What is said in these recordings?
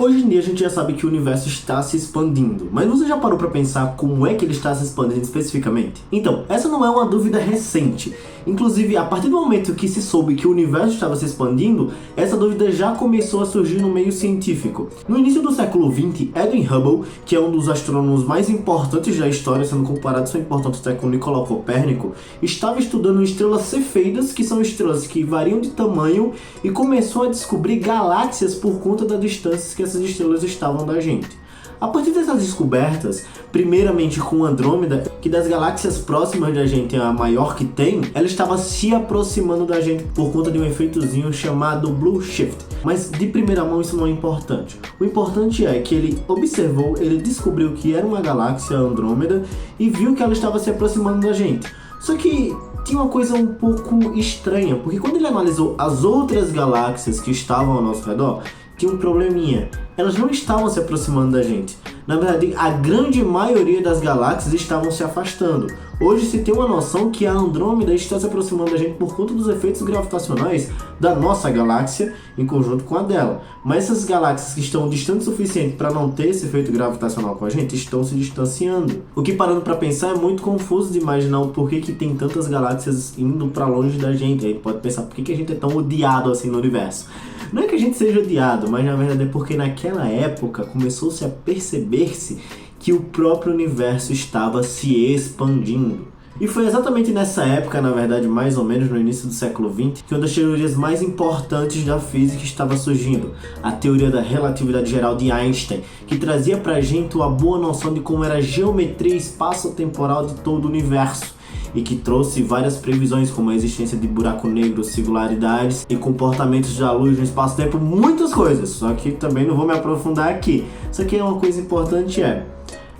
Hoje em dia a gente já sabe que o universo está se expandindo, mas você já parou para pensar como é que ele está se expandindo especificamente? Então, essa não é uma dúvida recente. Inclusive, a partir do momento que se soube que o universo estava se expandindo, essa dúvida já começou a surgir no meio científico. No início do século XX, Edwin Hubble, que é um dos astrônomos mais importantes da história, sendo comparado à sua importância até com Nicolau Copérnico, estava estudando estrelas cefeidas, que são estrelas que variam de tamanho, e começou a descobrir galáxias por conta das distâncias que essas estrelas estavam da gente. A partir dessas descobertas, primeiramente com Andrômeda, que das galáxias próximas da gente é a maior que tem, ela estava se aproximando da gente por conta de um efeitozinho chamado Blue Shift. Mas de primeira mão isso não é importante. O importante é que ele observou, ele descobriu que era uma galáxia, Andrômeda, e viu que ela estava se aproximando da gente. Só que tinha uma coisa um pouco estranha, porque quando ele analisou as outras galáxias que estavam ao nosso redor, tinha um probleminha. Elas não estavam se aproximando da gente. Na verdade, a grande maioria das galáxias estavam se afastando. Hoje se tem uma noção que a Andrômeda está se aproximando da gente por conta dos efeitos gravitacionais da nossa galáxia em conjunto com a dela. Mas essas galáxias que estão distantes o suficiente para não ter esse efeito gravitacional com a gente estão se distanciando. O que, parando para pensar, é muito confuso de imaginar o porquê que tem tantas galáxias indo para longe da gente. Aí pode pensar por que a gente é tão odiado assim no universo. Não é que a gente seja odiado, mas na verdade é porque naquela época começou-se a perceber-se que o próprio universo estava se expandindo. E foi exatamente nessa época, na verdade mais ou menos no início do século XX, que uma das teorias mais importantes da física estava surgindo, a teoria da relatividade geral de Einstein, que trazia pra gente uma boa noção de como era a geometria espaço-temporal de todo o universo, e que trouxe várias previsões como a existência de buraco negro, singularidades e comportamentos da luz no espaço-tempo, muitas coisas, só que também não vou me aprofundar aqui. Só que uma coisa importante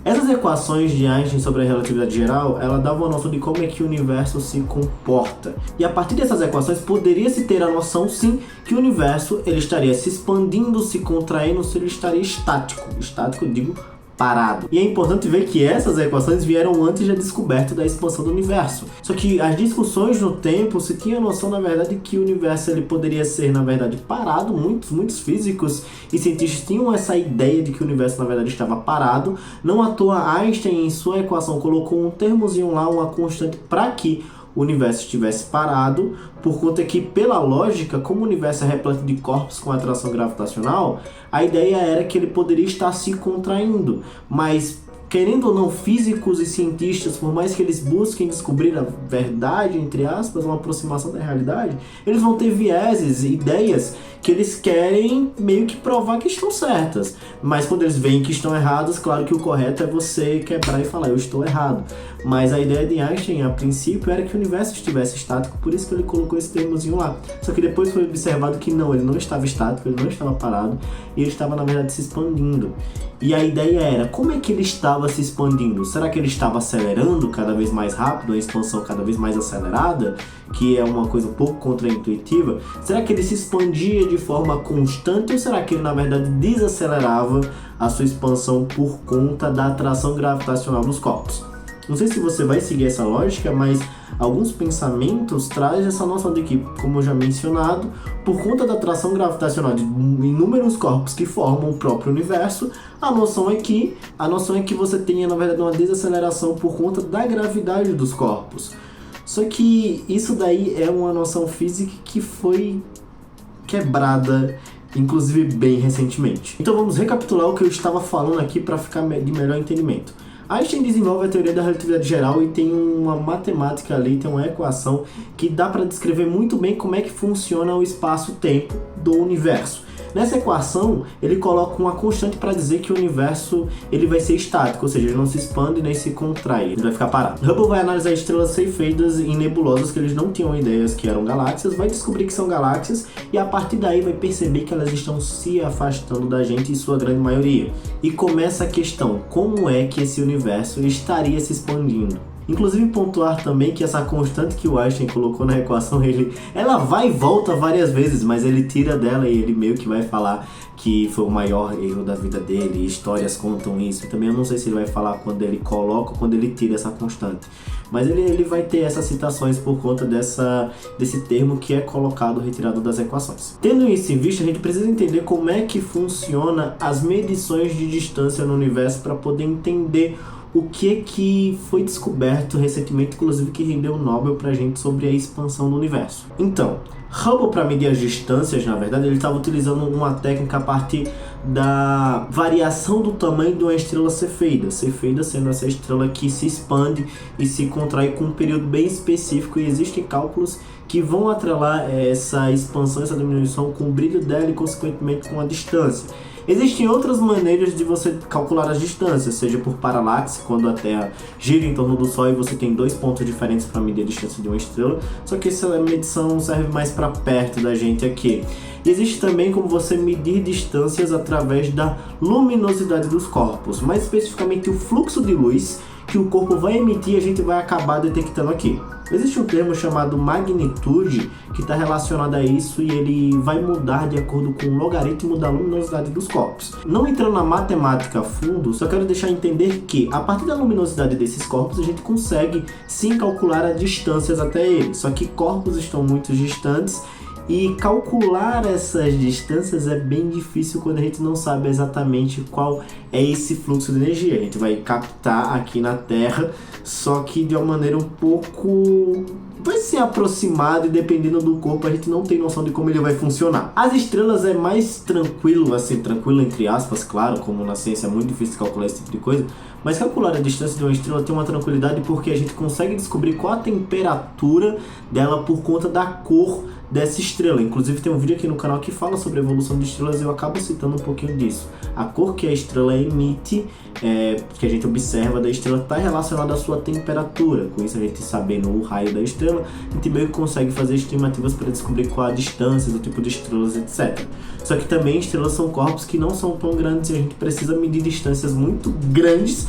essas equações de Einstein sobre a relatividade geral, ela dava uma noção de como é que o universo se comporta. E a partir dessas equações poderia-se ter a noção, sim, que o universo ele estaria se expandindo, se contraindo, se ele estaria estático. Estático, eu digo, parado. E é importante ver que essas equações vieram antes da descoberta da expansão do universo. Só que as discussões no tempo se tinha a noção, na verdade, que o universo ele poderia ser, na verdade, parado. Muitos físicos e cientistas tinham essa ideia de que o universo, na verdade, estava parado. Não à toa, Einstein, em sua equação, colocou um termozinho lá, uma constante, para que o universo estivesse parado, por conta que, pela lógica, como o universo é repleto de corpos com atração gravitacional, a ideia era que ele poderia estar se contraindo, mas querendo ou não, físicos e cientistas, por mais que eles busquem descobrir a verdade, entre aspas, uma aproximação da realidade, eles vão ter vieses, ideias que eles querem meio que provar que estão certas. Mas quando eles veem que estão erradas, claro que o correto é você quebrar e falar, eu estou errado. Mas a ideia de Einstein, a princípio, era que o universo estivesse estático, por isso que ele colocou esse termozinho lá. Só que depois foi observado que não, ele não estava estático, ele não estava parado, e ele estava, na verdade, se expandindo. E a ideia era, como é que ele estava se expandindo? Será que ele estava acelerando cada vez mais rápido, a expansão cada vez mais acelerada, que é uma coisa um pouco contraintuitiva? Será que ele se expandia de forma constante ou será que ele, na verdade, desacelerava a sua expansão por conta da atração gravitacional dos corpos? Não sei se você vai seguir essa lógica, mas alguns pensamentos trazem essa noção de que, como eu já mencionado, por conta da atração gravitacional de inúmeros corpos que formam o próprio universo, a noção é que você tenha, na verdade, uma desaceleração por conta da gravidade dos corpos. Só que isso daí é uma noção física que foi quebrada, inclusive bem recentemente. Então vamos recapitular o que eu estava falando aqui para ficar de melhor entendimento. Einstein desenvolve a teoria da relatividade geral e tem uma matemática ali, tem uma equação que dá para descrever muito bem como é que funciona o espaço-tempo do universo. Nessa equação, ele coloca uma constante para dizer que o universo ele vai ser estático, ou seja, ele não se expande nem se contrai, ele vai ficar parado. Hubble vai analisar estrelas cefeidas em nebulosas que eles não tinham ideias que eram galáxias, vai descobrir que são galáxias e a partir daí vai perceber que elas estão se afastando da gente em sua grande maioria. E começa a questão, como é que esse universo estaria se expandindo? Inclusive pontuar também que essa constante que o Einstein colocou na equação, ela vai e volta várias vezes, mas ele tira dela e ele meio que vai falar que foi o maior erro da vida dele, histórias contam isso. Também eu não sei se ele vai falar quando ele coloca ou quando ele tira essa constante. Mas ele vai ter essas citações por conta desse termo que é colocado, retirado das equações. Tendo isso em vista, a gente precisa entender como é que funciona as medições de distância no universo para poder entender o que foi descoberto recentemente, inclusive que rendeu um Nobel pra gente sobre a expansão do universo. Então, Hubble, para medir as distâncias, na verdade, ele estava utilizando uma técnica a partir da variação do tamanho de uma estrela Cefeida. Cefeida sendo essa estrela que se expande e se contrai com um período bem específico, e existem cálculos que vão atrelar essa expansão, essa diminuição com o brilho dela e, consequentemente, com a distância. Existem outras maneiras de você calcular as distâncias, seja por paralaxe, quando a Terra gira em torno do Sol e você tem dois pontos diferentes para medir a distância de uma estrela, só que essa medição serve mais para perto da gente aqui. E existe também como você medir distâncias através da luminosidade dos corpos, mais especificamente o fluxo de luz que o corpo vai emitir e a gente vai acabar detectando aqui. Existe um termo chamado magnitude que está relacionado a isso e ele vai mudar de acordo com o logaritmo da luminosidade dos corpos. Não entrando na matemática a fundo, só quero deixar entender que a partir da luminosidade desses corpos a gente consegue sim calcular as distâncias até eles, só que corpos estão muito distantes e calcular essas distâncias é bem difícil quando a gente não sabe exatamente qual é esse fluxo de energia. A gente vai captar aqui na Terra, só que de uma maneira um pouco vai ser aproximado, e dependendo do corpo a gente não tem noção de como ele vai funcionar. As estrelas é mais tranquilo, assim, tranquilo entre aspas, claro, como na ciência é muito difícil calcular esse tipo de coisa, mas calcular a distância de uma estrela tem uma tranquilidade porque a gente consegue descobrir qual a temperatura dela por conta da cor dessa estrela. Inclusive tem um vídeo aqui no canal que fala sobre a evolução de estrelas e eu acabo citando um pouquinho disso. A cor que a estrela emite, que a gente observa da estrela, está relacionada à sua temperatura. Com isso, a gente sabendo o raio da estrela, a gente meio que consegue fazer estimativas para descobrir qual a distância do tipo de estrelas, etc. Só que também estrelas são corpos que não são tão grandes e a gente precisa medir distâncias muito grandes,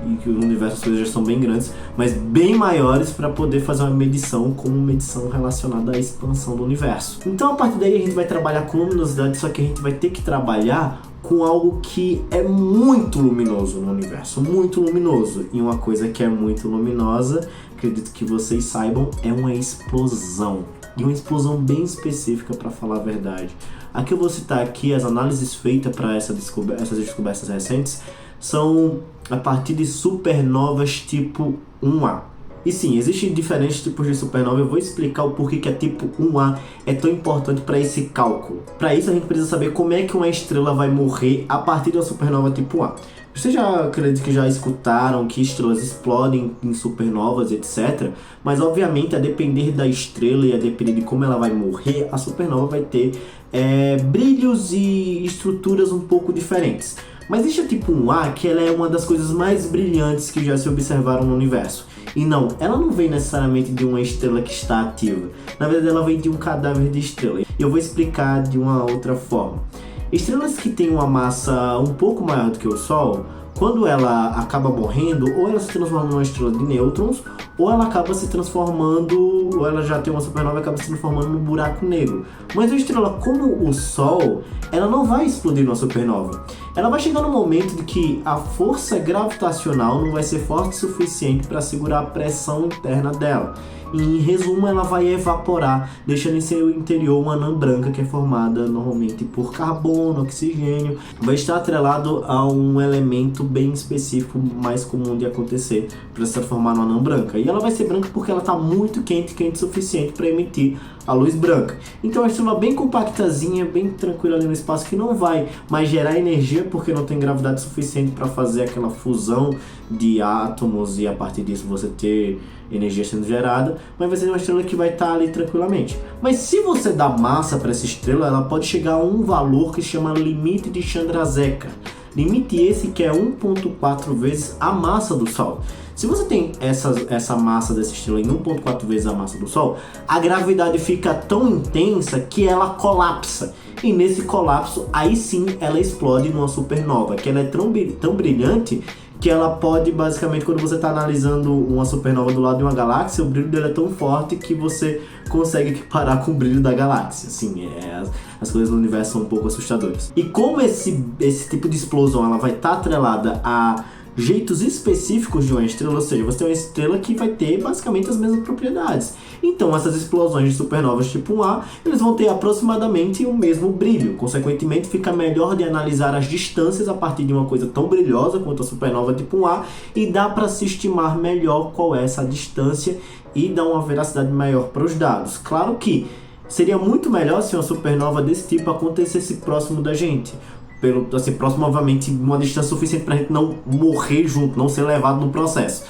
e que o universo as coisas já são bem grandes, mas bem maiores para poder fazer uma medição como medição relacionada à expansão do universo. Então a partir daí a gente vai trabalhar com luminosidade, só que a gente vai ter que trabalhar com algo que é muito luminoso no universo, muito luminoso. E uma coisa que é muito luminosa, acredito que vocês saibam, é uma explosão. E uma explosão bem específica, para falar a verdade. Aqui eu vou citar aqui as análises feitas para essas descobertas recentes, são a partir de supernovas tipo 1A. E sim, existem diferentes tipos de supernova. Eu vou explicar o porquê que a tipo 1A é tão importante para esse cálculo. Para isso a gente precisa saber como é que uma estrela vai morrer a partir de uma supernova tipo A. Vocês já acredito que já escutaram que estrelas explodem em supernovas, etc. Mas obviamente a depender da estrela e a depender de como ela vai morrer, a supernova vai ter brilhos e estruturas um pouco diferentes. Mas existe a tipo 1A, que ela é uma das coisas mais brilhantes que já se observaram no universo. E não, ela não vem necessariamente de uma estrela que está ativa. Na verdade, ela vem de um cadáver de estrela. E eu vou explicar de uma outra forma. Estrelas que têm uma massa um pouco maior do que o Sol, quando ela acaba morrendo, ou ela se transforma numa estrela de nêutrons, ou ela acaba se transformando, ou ela já tem uma supernova e acaba se transformando num buraco negro. Mas uma estrela como o Sol, ela não vai explodir numa supernova. Ela vai chegar no momento de que a força gravitacional não vai ser forte o suficiente para segurar a pressão interna dela. E, em resumo, ela vai evaporar, deixando em seu interior uma anã branca que é formada normalmente por carbono, oxigênio. Vai estar atrelado a um elemento bem específico, mais comum de acontecer, para se transformar numa anã branca. E ela vai ser branca porque ela está muito quente o suficiente para emitir a luz branca. Então é uma estrela bem compactazinha, bem tranquila ali no espaço, que não vai mais gerar energia porque não tem gravidade suficiente para fazer aquela fusão de átomos e a partir disso você ter energia sendo gerada, mas vai ser uma estrela que vai estar ali tranquilamente. Mas se você dá massa para essa estrela, ela pode chegar a um valor que se chama limite de Chandrasekhar. Limite esse que é 1.4 vezes a massa do Sol. Se você tem essa massa dessa estrela em 1.4 vezes a massa do Sol, a gravidade fica tão intensa que ela colapsa. E nesse colapso, aí sim ela explode numa supernova, que ela é tão brilhante que ela pode, basicamente, quando você está analisando uma supernova do lado de uma galáxia, o brilho dela é tão forte que você consegue equiparar com o brilho da galáxia. Assim, as coisas no universo são um pouco assustadoras. E como esse tipo de explosão ela vai estar atrelada a jeitos específicos de uma estrela, ou seja, você tem uma estrela que vai ter basicamente as mesmas propriedades. Então, essas explosões de supernovas tipo 1A, eles vão ter aproximadamente o mesmo brilho. Consequentemente, fica melhor de analisar as distâncias a partir de uma coisa tão brilhosa quanto a supernova tipo 1A e dá para se estimar melhor qual é essa distância e dar uma veracidade maior para os dados. Claro que seria muito melhor se uma supernova desse tipo acontecesse próximo da gente. Assim, próximo, obviamente, uma distância suficiente para a gente não morrer junto, não ser levado no processo.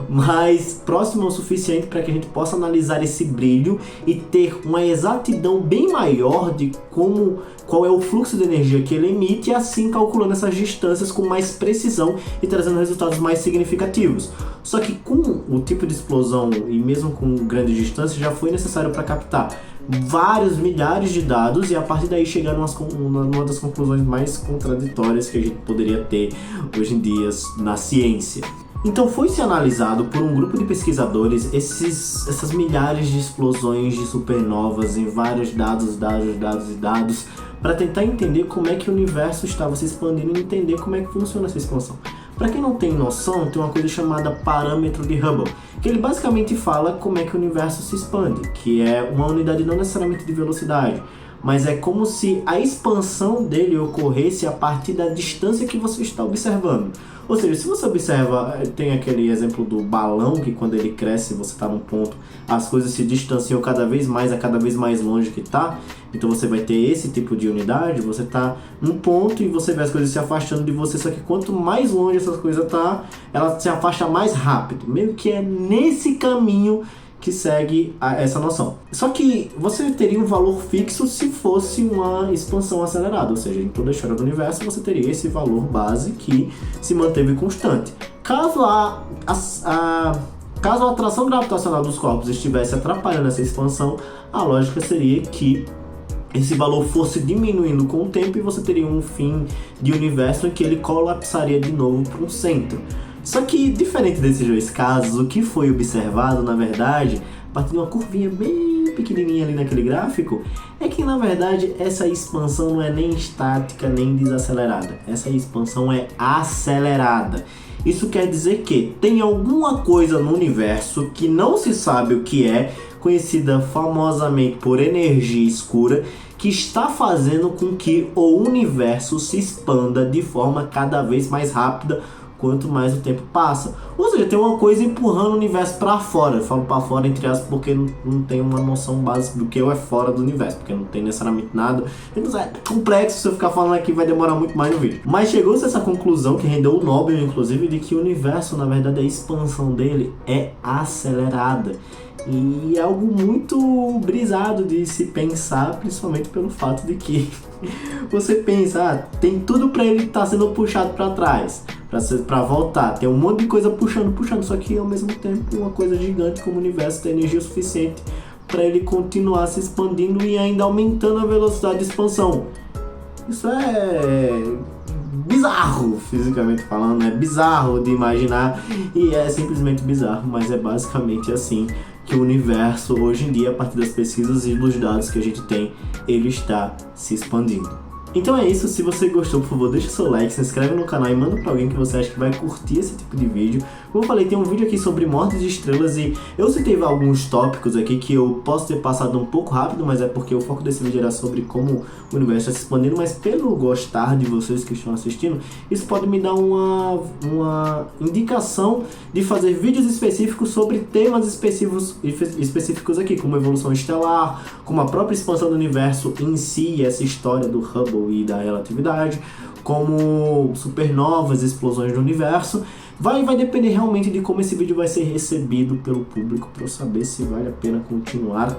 Mas próximo o suficiente para que a gente possa analisar esse brilho e ter uma exatidão bem maior de qual é o fluxo de energia que ele emite, e assim calculando essas distâncias com mais precisão e trazendo resultados mais significativos. Só que com o tipo de explosão e mesmo com grande distância já foi necessário para captar vários milhares de dados e a partir daí chegar numa das conclusões mais contraditórias que a gente poderia ter hoje em dia na ciência. Então foi-se analisado por um grupo de pesquisadores essas milhares de explosões de supernovas em vários dados, para tentar entender como é que o universo estava se expandindo e entender como é que funciona essa expansão. Para quem não tem noção, tem uma coisa chamada parâmetro de Hubble, que ele basicamente fala como é que o universo se expande, que é uma unidade não necessariamente de velocidade, mas é como se a expansão dele ocorresse a partir da distância que você está observando. Ou seja, se você observa, tem aquele exemplo do balão, que quando ele cresce, você está num ponto, as coisas se distanciam cada vez mais, a cada vez mais longe que está. Então você vai ter esse tipo de unidade, você está num ponto e você vê as coisas se afastando de você, só que quanto mais longe essas coisas tá, ela se afasta mais rápido. Meio que é nesse caminho que segue essa noção. Só que você teria um valor fixo se fosse uma expansão acelerada, ou seja, em toda a história do universo você teria esse valor base que se manteve constante. Caso a atração gravitacional dos corpos estivesse atrapalhando essa expansão, a lógica seria que esse valor fosse diminuindo com o tempo e você teria um fim de universo em que ele colapsaria de novo para um centro. Só que, diferente desses dois casos, o que foi observado, na verdade, a partir de uma curvinha bem pequenininha ali naquele gráfico, é que, na verdade, essa expansão não é nem estática nem desacelerada. Essa expansão é acelerada. Isso quer dizer que tem alguma coisa no universo que não se sabe o que é, conhecida famosamente por energia escura, que está fazendo com que o universo se expanda de forma cada vez mais rápida quanto mais o tempo passa. Ou seja, tem uma coisa empurrando o universo para fora. Eu falo para fora entre aspas porque não tem uma noção básica do que é fora do universo, porque não tem necessariamente nada. Então é complexo, se eu ficar falando aqui vai demorar muito mais no vídeo. Mas chegou-se a essa conclusão, que rendeu o Nobel inclusive, de que o universo, na verdade, a expansão dele é acelerada. E é algo muito brisado de se pensar, principalmente pelo fato de que você pensa, tem tudo para ele estar sendo puxado para trás, para voltar, tem um monte de coisa puxando, só que ao mesmo tempo uma coisa gigante como o universo tem energia suficiente para ele continuar se expandindo e ainda aumentando a velocidade de expansão. Isso é bizarro, fisicamente falando, é bizarro de imaginar e é simplesmente bizarro, mas é basicamente assim que o universo hoje em dia, a partir das pesquisas e dos dados que a gente tem, ele está se expandindo. Então é isso, se você gostou, por favor, deixa seu like, se inscreve no canal e manda pra alguém que você acha que vai curtir esse tipo de vídeo. Como eu falei, tem um vídeo aqui sobre mortes de estrelas e eu citei alguns tópicos aqui que eu posso ter passado um pouco rápido, mas é porque o foco desse vídeo era sobre como o universo está se expandindo, mas pelo gostar de vocês que estão assistindo, isso pode me dar uma indicação de fazer vídeos específicos sobre temas específicos aqui, como evolução estelar, como a própria expansão do universo em si, essa história do Hubble e da relatividade, como supernovas, explosões do universo. Vai depender realmente de como esse vídeo vai ser recebido pelo público para eu saber se vale a pena continuar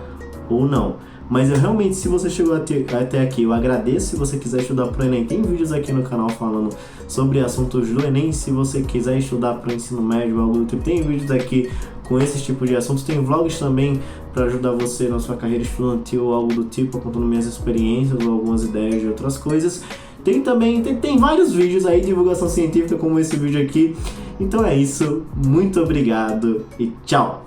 ou não. Mas eu realmente, se você chegou até aqui, eu agradeço. Se você quiser estudar para o Enem, tem vídeos aqui no canal falando sobre assuntos do Enem. Se você quiser estudar para o ensino médio ou algo do tipo, tem vídeos aqui com esses tipos de assuntos. Tem vlogs também para ajudar você na sua carreira estudantil ou algo do tipo, contando minhas experiências ou algumas ideias de outras coisas. Tem também, tem vários vídeos aí de divulgação científica como esse vídeo aqui. Então é isso, muito obrigado e tchau!